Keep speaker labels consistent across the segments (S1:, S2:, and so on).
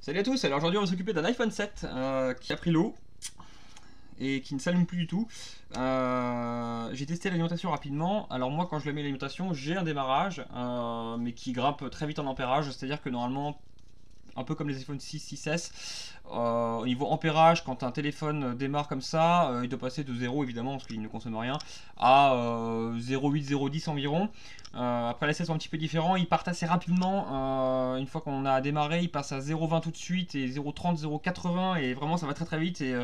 S1: Salut à tous, alors aujourd'hui on va s'occuper d'un iPhone 7 qui a pris l'eau et qui ne s'allume plus du tout. J'ai testé l'alimentation rapidement. Alors moi quand je le mets l'alimentation j'ai un démarrage mais qui grimpe très vite en ampérage, c'est-à-dire que normalement un peu comme les iPhone 6, 6S. Au niveau ampérage, quand un téléphone démarre comme ça, il doit passer de 0 évidemment parce qu'il ne consomme rien à 0,8, 0,10 environ. Après les essais sont un petit peu différents, ils partent assez rapidement. Une fois qu'on a démarré, ils passent à 0,20 tout de suite et 0,30, 0,80 et vraiment ça va très très vite. Et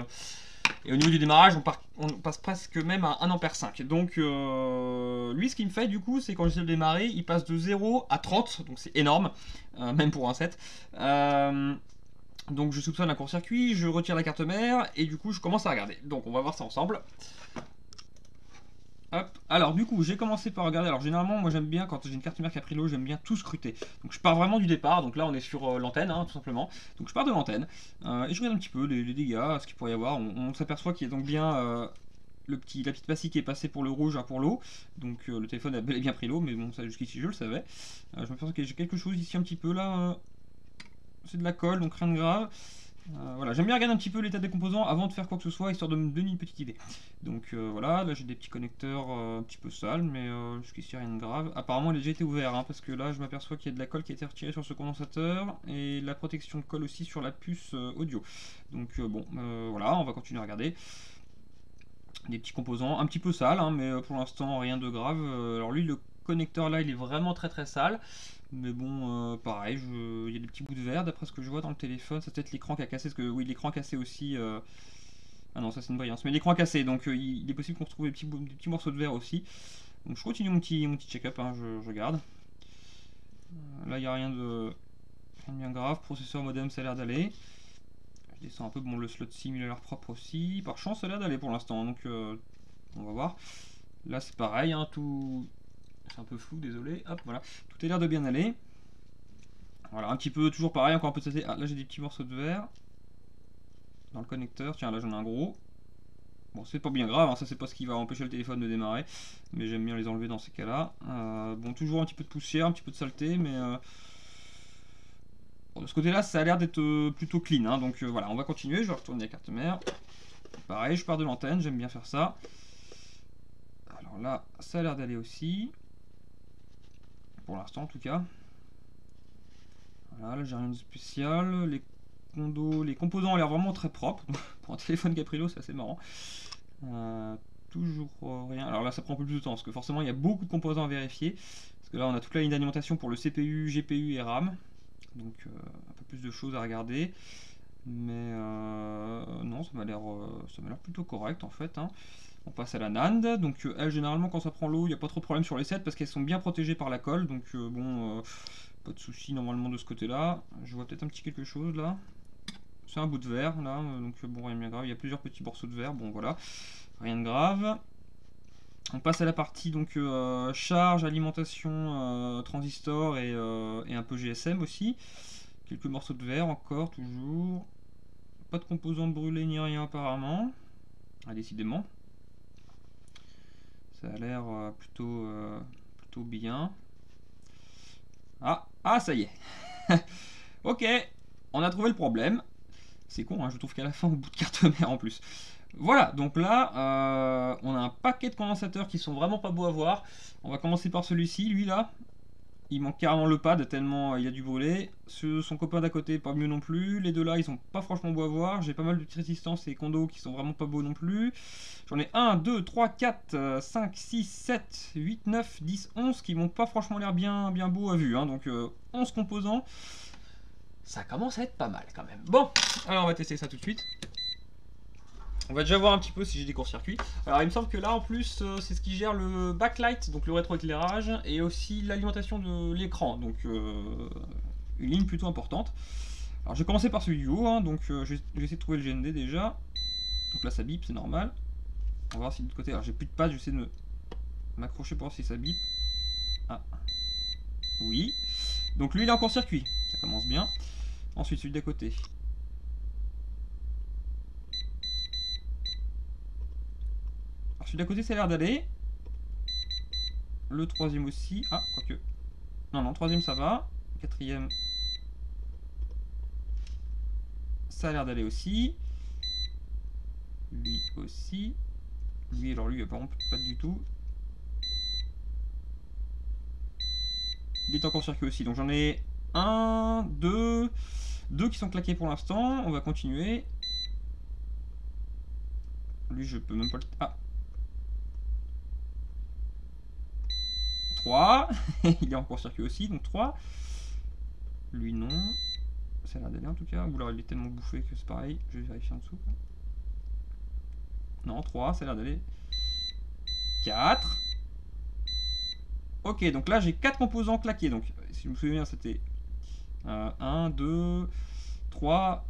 S1: au niveau du démarrage, on passe presque même à 1 ampère 5. Donc lui, ce qu'il me fait du coup, c'est quand j'essaie de démarrer, il passe de 0 à 30, donc c'est énorme, même pour un 7. Donc je soupçonne un court-circuit, je retire la carte mère et du coup je commence à regarder. Donc on va voir ça ensemble. Hop. Alors du coup j'ai commencé par regarder. Alors généralement moi j'aime bien quand j'ai une carte mère qui a pris l'eau, j'aime bien tout scruter. Donc je pars vraiment du départ. Donc là on est sur l'antenne tout simplement. Donc je pars de l'antenne et je regarde un petit peu les dégâts, ce qu'il pourrait y avoir. On s'aperçoit qu'il y a donc bien la petite pastille qui est passée pour le rouge, pour l'eau. Donc le téléphone a bel et bien pris l'eau, mais bon ça jusqu'ici je le savais. Je m'aperçois que j'ai quelque chose ici un petit peu là. C'est de la colle, donc rien de grave. Voilà, j'aime bien regarder un petit peu l'état des composants avant de faire quoi que ce soit, histoire de me donner une petite idée. Donc voilà, là j'ai des petits connecteurs un petit peu sales, mais jusqu'ici rien de grave. Apparemment il a déjà été ouvert, parce que là je m'aperçois qu'il y a de la colle qui a été retirée sur ce condensateur, et la protection de colle aussi sur la puce audio. Donc bon, voilà, on va continuer à regarder. Des petits composants un petit peu sales, mais pour l'instant rien de grave. Alors lui, le connecteur là, il est vraiment très très sale. Mais bon, pareil, il y a des petits bouts de verre d'après ce que je vois dans le téléphone. C'est peut-être l'écran qui a cassé, parce que oui, l'écran a cassé aussi. Ah non, ça c'est une brillance. Mais l'écran a cassé, donc il est possible qu'on retrouve des petits morceaux de verre aussi. Donc je continue mon petit check-up, je regarde. Là, il n'y a rien de bien grave. Processeur modem, ça a l'air d'aller. Je descends un peu, bon, le slot SIM il a l'air propre aussi. Par chance, ça a l'air d'aller pour l'instant, donc on va voir. Là, c'est pareil, tout. C'est un peu flou, désolé. Hop, voilà. Tout a l'air de bien aller. Voilà, un petit peu, toujours pareil, encore un peu de saleté. Ah, là j'ai des petits morceaux de verre dans le connecteur. Tiens, là j'en ai un gros. Bon, c'est pas bien grave, ça c'est pas ce qui va empêcher le téléphone de démarrer. Mais j'aime bien les enlever dans ces cas-là. Bon, toujours un petit peu de poussière, un petit peu de saleté, mais bon, de ce côté-là, ça a l'air d'être plutôt clean. Donc voilà, on va continuer. Je vais retourner la carte mère. Pareil, je pars de l'antenne, j'aime bien faire ça. Alors là, ça a l'air d'aller aussi. Pour l'instant, en tout cas. Voilà, là j'ai rien de spécial. Les composants ont l'air vraiment très propres. Pour un téléphone Caprilo, c'est assez marrant. Toujours rien. Alors là, ça prend un peu plus de temps parce que forcément, il y a beaucoup de composants à vérifier. Parce que là, on a toute la ligne d'alimentation pour le CPU, GPU et RAM. Donc, un peu plus de choses à regarder. Mais non, ça m'a l'air plutôt correct en fait. On passe à la NAND. Donc, elle, généralement, quand ça prend l'eau, il n'y a pas trop de problème sur les 7 parce qu'elles sont bien protégées par la colle. Donc, bon, pas de souci normalement de ce côté-là. Je vois peut-être un petit quelque chose là. C'est un bout de verre là, donc bon, rien de bien grave. Il y a plusieurs petits morceaux de verre, bon voilà, rien de grave. On passe à la partie donc charge, alimentation, transistor et un peu GSM aussi. Quelques morceaux de verre encore, toujours. Pas de composants brûlés ni rien apparemment. Ah, décidément. Ça a l'air plutôt bien. Ah, ça y est. Ok, on a trouvé le problème. C'est con, je trouve qu'à la fin, au bout de carte mère en plus. Voilà, donc là, on a un paquet de condensateurs qui sont vraiment pas beaux à voir. On va commencer par celui-ci, lui là. Il manque carrément le pad tellement il y a du brûlé. Son copain d'à côté, pas mieux non plus. Les deux là, ils sont pas franchement beaux à voir. J'ai pas mal de résistance et condos qui sont vraiment pas beaux non plus. J'en ai 1, 2, 3, 4, 5, 6, 7, 8, 9, 10, 11 qui m'ont pas franchement l'air bien beaux à vue. Donc 11 composants. Ça commence à être pas mal quand même. Bon, alors on va tester ça tout de suite. On va déjà voir un petit peu si j'ai des courts-circuits. Alors il me semble que là en plus c'est ce qui gère le backlight, donc le rétroéclairage, et aussi l'alimentation de l'écran, donc une ligne plutôt importante. Alors je vais commencer par celui du haut, donc je vais essayer de trouver le GND déjà. Donc là ça bip, c'est normal. On va voir si de l'autre côté, alors j'ai plus de pad, je vais essayer de m'accrocher pour voir si ça bip. Ah, oui. Donc lui il est en court-circuit, ça commence bien. Ensuite celui d'à côté. Alors celui d'à côté ça a l'air d'aller. Le troisième aussi. Ah, quoique. Non, troisième ça va. Quatrième. Ça a l'air d'aller aussi. Lui aussi. Lui, alors lui, apparemment, pas du tout. Il est en court-circuit aussi. Donc j'en ai 1, 2, 2 qui sont claqués pour l'instant. On va continuer. Lui, je peux même pas le... Ah. 3. Il est en court-circuit aussi, donc 3. Lui, non. Ça a l'air d'aller en tout cas. Ou alors il est tellement bouffé que c'est pareil. Je vais vérifier en dessous. Non, 3, ça a l'air d'aller. 4. Ok, donc là j'ai 4 composants claqués. Donc si je me souviens bien, c'était 1, 2, 3,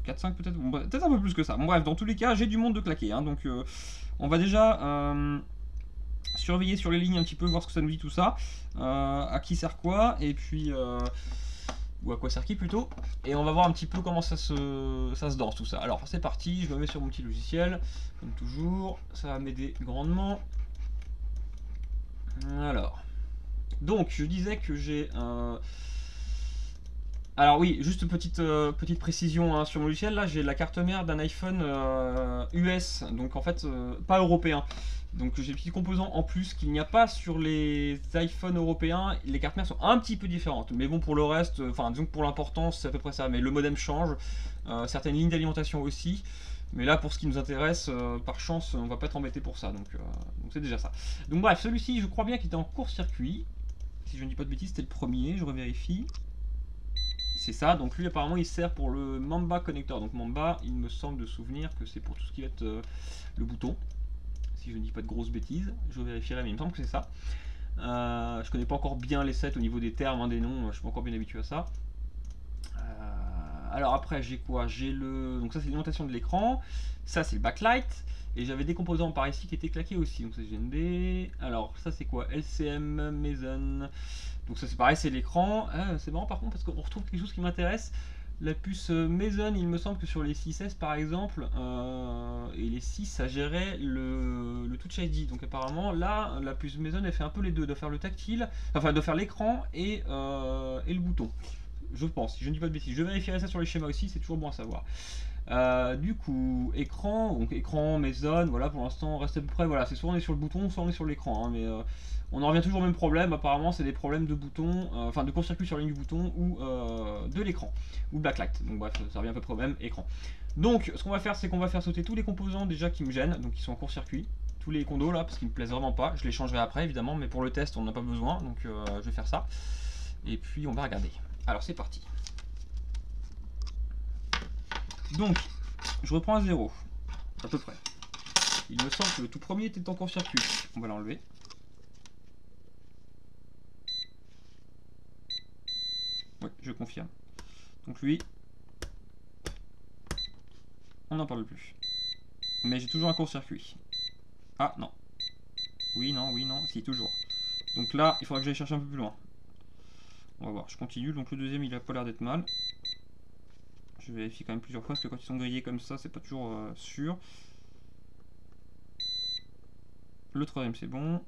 S1: 4, 5 peut-être. Bon, peut-être un peu plus que ça. Bon, bref, dans tous les cas, j'ai du monde de claqué. Hein, donc on va déjà surveiller sur les lignes un petit peu, voir ce que ça nous dit tout ça. À qui sert quoi, et puis... ou à quoi sert qui plutôt. Et on va voir un petit peu comment ça se danse tout ça. Alors c'est parti, je me mets sur mon petit logiciel, comme toujours. Ça va m'aider grandement. Alors, donc je disais que j'ai alors oui, juste petite précision hein, sur mon logiciel, là j'ai la carte mère d'un iPhone US, donc en fait pas européen. Donc j'ai des petits composants en plus qu'il n'y a pas sur les iPhones européens. Les cartes mères sont un petit peu différentes, mais bon pour le reste, enfin disons que pour l'importance c'est à peu près ça. Mais le modem change, certaines lignes d'alimentation aussi. Mais là pour ce qui nous intéresse, par chance on va pas être embêté pour ça, donc c'est déjà ça. Donc bref, celui-ci je crois bien qu'il était en court-circuit. Si je ne dis pas de bêtises, c'était le premier, je revérifie. C'est ça, donc lui apparemment il sert pour le Mamba connecteur. Donc Mamba, il me semble de souvenir que c'est pour tout ce qui va être le bouton. Si je ne dis pas de grosses bêtises, je vérifierai, mais il me semble que c'est ça. Je connais pas encore bien les sets au niveau des termes, hein, des noms, je suis pas encore bien habitué à ça. Alors après j'ai quoi? J'ai le... Donc ça c'est l'alimentation de l'écran, ça c'est le backlight, et j'avais des composants par ici qui étaient claqués aussi, donc c'est GND. Alors ça c'est quoi? LCM, Maison. Donc ça c'est pareil, c'est l'écran. C'est marrant par contre parce qu'on retrouve quelque chose qui m'intéresse. La puce Maison, il me semble que sur les 6S par exemple, et les 6 ça gérait le Touch ID. Donc apparemment là, la puce Maison elle fait un peu les deux, doit faire le tactile, enfin doit faire l'écran et le bouton. Je pense, si je ne dis pas de bêtises. Je vérifierai ça sur les schémas aussi, c'est toujours bon à savoir. Du coup, écran, donc écran, Maison, voilà pour l'instant on reste à peu près, voilà, c'est soit on est sur le bouton, soit on est sur l'écran, hein, mais on en revient toujours au même problème, apparemment c'est des problèmes de bouton, enfin de court-circuit sur la ligne du bouton ou de l'écran, ou backlight, donc bref, ça revient à peu près au même, écran. Donc ce qu'on va faire, c'est qu'on va faire sauter tous les composants déjà qui me gênent, donc qui sont en court-circuit, tous les condos là, parce qu'ils me plaisent vraiment pas, je les changerai après évidemment, mais pour le test on n'en a pas besoin, donc je vais faire ça, et puis on va regarder. Alors c'est parti. Donc, je reprends à 0, à peu près. Il me semble que le tout premier était en court-circuit. On va l'enlever. Oui, je confirme. Donc lui, on n'en parle plus. Mais j'ai toujours un court-circuit. Ah, non. Oui, non, si, toujours. Donc là, il faudra que j'aille chercher un peu plus loin. On va voir, je continue. Donc le deuxième, il a pas l'air d'être mal. Je vérifie quand même plusieurs fois, parce que quand ils sont grillés comme ça, c'est pas toujours sûr. Le troisième, c'est bon.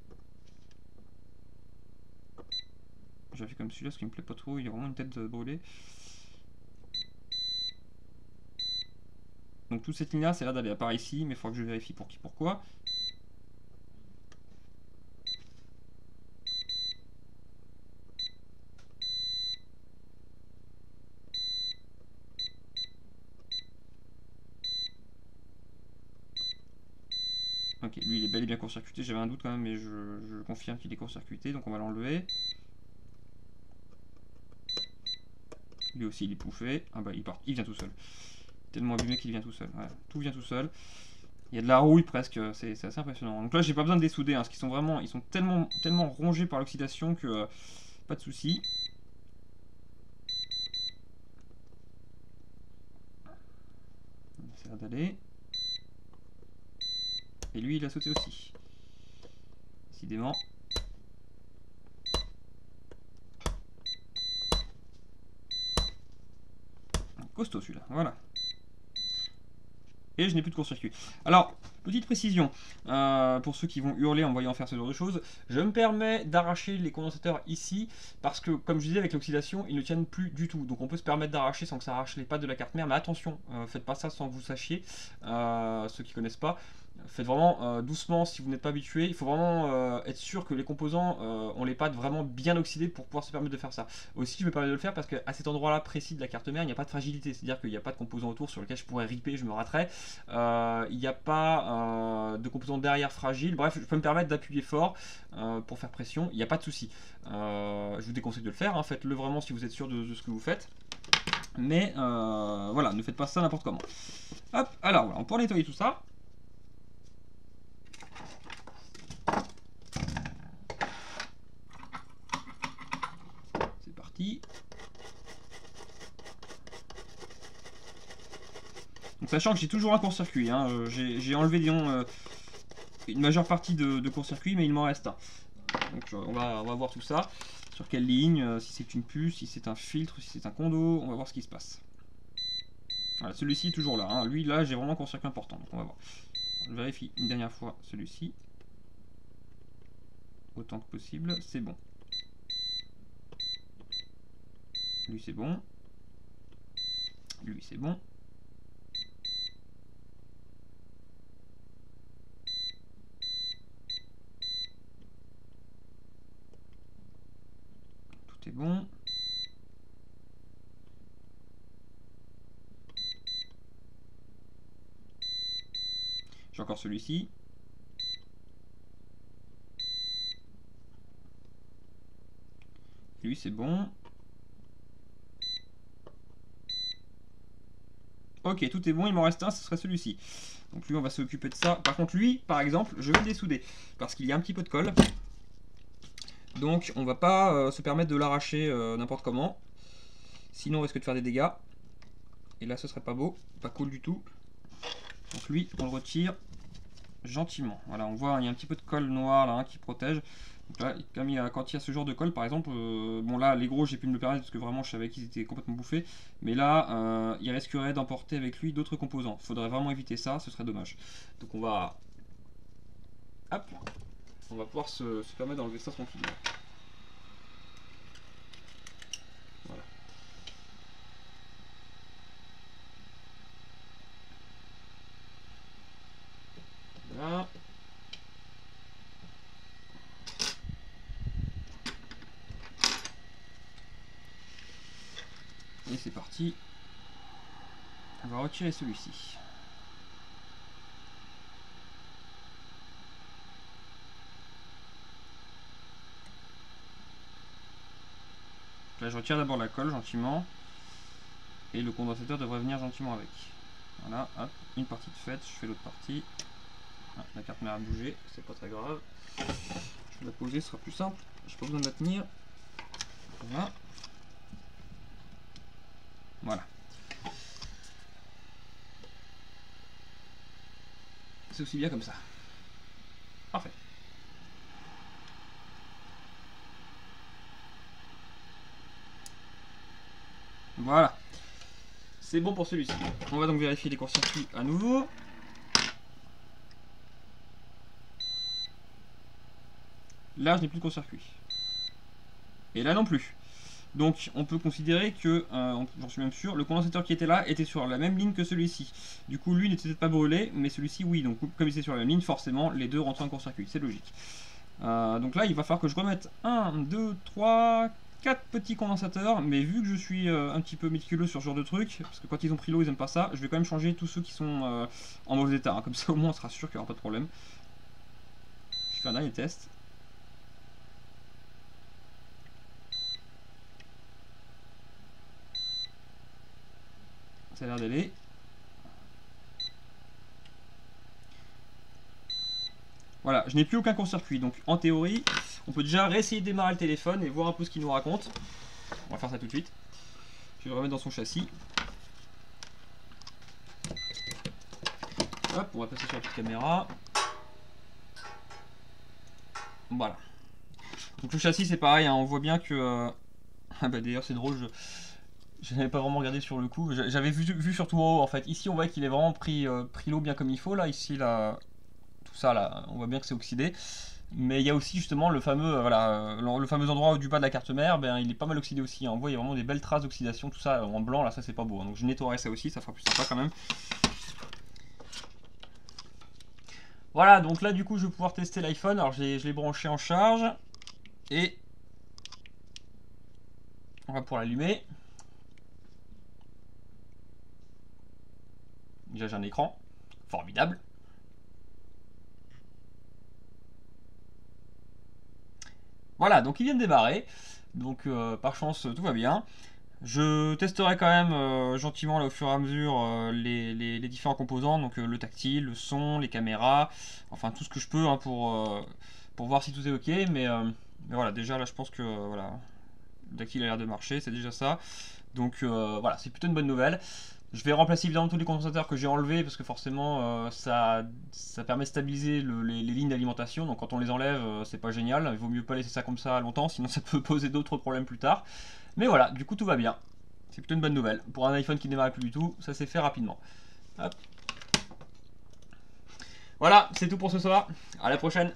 S1: J'ai fait comme celui-là, ce qui me plaît pas trop, il a vraiment une tête brûlée. Donc toute cette ligne-là, c'est là d'aller par ici, mais il faudra que je vérifie pour qui, pourquoi. Ok, lui il est bel et bien court-circuité, j'avais un doute quand même, mais je confirme qu'il est court-circuité, donc on va l'enlever. Lui aussi il est pouffé. Ah bah il vient tout seul. Tellement abîmé qu'il vient tout seul. Ouais, tout vient tout seul. Il y a de la rouille presque, c'est assez impressionnant. Donc là j'ai pas besoin de dessouder, hein, parce qu'ils sont vraiment, ils sont tellement rongés par l'oxydation que pas de souci. Ça va d'aller. Et lui il a sauté aussi. Décidément. Costaud celui-là, voilà. Et je n'ai plus de court-circuit. Alors, petite précision, pour ceux qui vont hurler en voyant faire ce genre de choses, je me permets d'arracher les condensateurs ici, parce que, comme je disais, avec l'oxydation, ils ne tiennent plus du tout. Donc on peut se permettre d'arracher sans que ça arrache les pattes de la carte mère, mais attention, faites pas ça sans que vous sachiez, ceux qui connaissent pas. Faites vraiment doucement si vous n'êtes pas habitué. Il faut vraiment être sûr que les composants ont les pattes vraiment bien oxydées pour pouvoir se permettre de faire ça. Aussi, je me permets de le faire parce qu'à cet endroit-là précis de la carte mère, il n'y a pas de fragilité. C'est-à-dire qu'il n'y a pas de composants autour sur lesquels je pourrais ripper, je me raterais. Il n'y a pas de composants derrière fragiles. Bref, je peux me permettre d'appuyer fort pour faire pression. Il n'y a pas de souci. Je vous déconseille de le faire. Hein. Faites-le vraiment si vous êtes sûr de ce que vous faites. Mais voilà, ne faites pas ça n'importe comment. Hop, alors voilà, on peut nettoyer tout ça. C'est parti. Donc sachant que j'ai toujours un court-circuit, hein, j'ai enlevé disons, une majeure partie de court-circuit, mais il m'en reste un. Donc on va voir tout ça, sur quelle ligne, si c'est une puce, si c'est un filtre, si c'est un condo, on va voir ce qui se passe. Voilà, celui-ci est toujours là, hein. Lui là j'ai vraiment un court-circuit important, donc on va voir. Je vérifie une dernière fois celui-ci, autant que possible, c'est bon. Lui c'est bon, lui c'est bon. Tout est bon. J'ai encore celui-ci. Lui c'est bon. Ok, tout est bon, il m'en reste un, ce serait celui-ci. Donc lui on va s'occuper de ça. Par contre lui, par exemple, je vais le dessouder. Parce qu'il y a un petit peu de colle. Donc on va pas se permettre de l'arracher n'importe comment. Sinon on risque de faire des dégâts. Et là ce serait pas beau, pas cool du tout. Donc lui on le retire gentiment. Voilà, on voit il y a un petit peu de colle noire là qui protège. Donc là, quand il y a ce genre de colle par exemple, bon là les gros j'ai pu me le permettre parce que vraiment je savais qu'ils étaient complètement bouffés. Mais là il risquerait d'emporter avec lui d'autres composants. Il faudrait vraiment éviter ça, ce serait dommage. Donc on va... Hop, on va pouvoir se permettre d'enlever ça tranquillement. Voilà. Voilà. Et c'est parti. On va retirer celui-ci. Là je retire d'abord la colle gentiment. Et le condensateur devrait venir gentiment avec. Voilà, hop, une partie de faite, je fais l'autre partie. Ah, la carte mère a bougé, c'est pas très grave. Je vais la poser, ce sera plus simple. J'ai pas besoin de la tenir. Voilà. Voilà. C'est aussi bien comme ça. Parfait. Voilà. C'est bon pour celui-ci. On va donc vérifier les courts-circuits à nouveau. Là, je n'ai plus de court-circuit. Et là non plus. Donc on peut considérer que, j'en suis même sûr, le condensateur qui était là était sur la même ligne que celui-ci. Du coup lui n'était peut-être pas brûlé, mais celui-ci oui. Donc comme il était sur la même ligne, forcément les deux rentrent en court-circuit, c'est logique. Donc là il va falloir que je remette 1, 2, 3, 4 petits condensateurs. Mais vu que je suis un petit peu méticuleux sur ce genre de truc, parce que quand ils ont pris l'eau ils aiment pas ça, je vais quand même changer tous ceux qui sont en mauvais état. Hein. Comme ça au moins on sera sûr qu'il n'y aura pas de problème. Je fais un dernier test. Ça a l'air d'aller. Voilà, je n'ai plus aucun court-circuit, donc en théorie, on peut déjà réessayer de démarrer le téléphone et voir un peu ce qu'il nous raconte. On va faire ça tout de suite. Je vais le remettre dans son châssis. Hop, on va passer sur la petite caméra. Voilà. Donc le châssis c'est pareil, hein, on voit bien que... Ah bah d'ailleurs c'est drôle, Je n'avais pas vraiment regardé sur le coup. J'avais vu surtout en haut en fait. Ici on voit qu'il est vraiment pris l'eau bien comme il faut. Là, ici, là, tout ça là, on voit bien que c'est oxydé. Mais il y a aussi justement le fameux, le fameux endroit du bas de la carte mère, ben, il est pas mal oxydé aussi. Hein. On voit il y a vraiment des belles traces d'oxydation, tout ça en blanc là, ça c'est pas beau. Hein. Donc je nettoierai ça aussi, ça fera plus sympa quand même. Voilà, donc là du coup je vais pouvoir tester l'iPhone. Alors je l'ai branché en charge et on va pouvoir l'allumer. Déjà j'ai un écran, formidable. Voilà, donc il vient de démarrer. Donc par chance tout va bien. Je testerai quand même gentiment là, au fur et à mesure les différents composants, donc le tactile, le son, les caméras, enfin tout ce que je peux hein, pour voir si tout est ok. Mais voilà, déjà là je pense que voilà, le tactile a l'air de marcher, c'est déjà ça. Donc voilà, c'est plutôt une bonne nouvelle. Je vais remplacer évidemment tous les condensateurs que j'ai enlevés parce que forcément ça permet de stabiliser les lignes d'alimentation. Donc quand on les enlève, c'est pas génial. Il vaut mieux pas laisser ça comme ça longtemps, sinon ça peut poser d'autres problèmes plus tard. Mais voilà, du coup tout va bien. C'est plutôt une bonne nouvelle. Pour un iPhone qui ne démarrait plus du tout, ça s'est fait rapidement. Hop. Voilà, c'est tout pour ce soir. À la prochaine.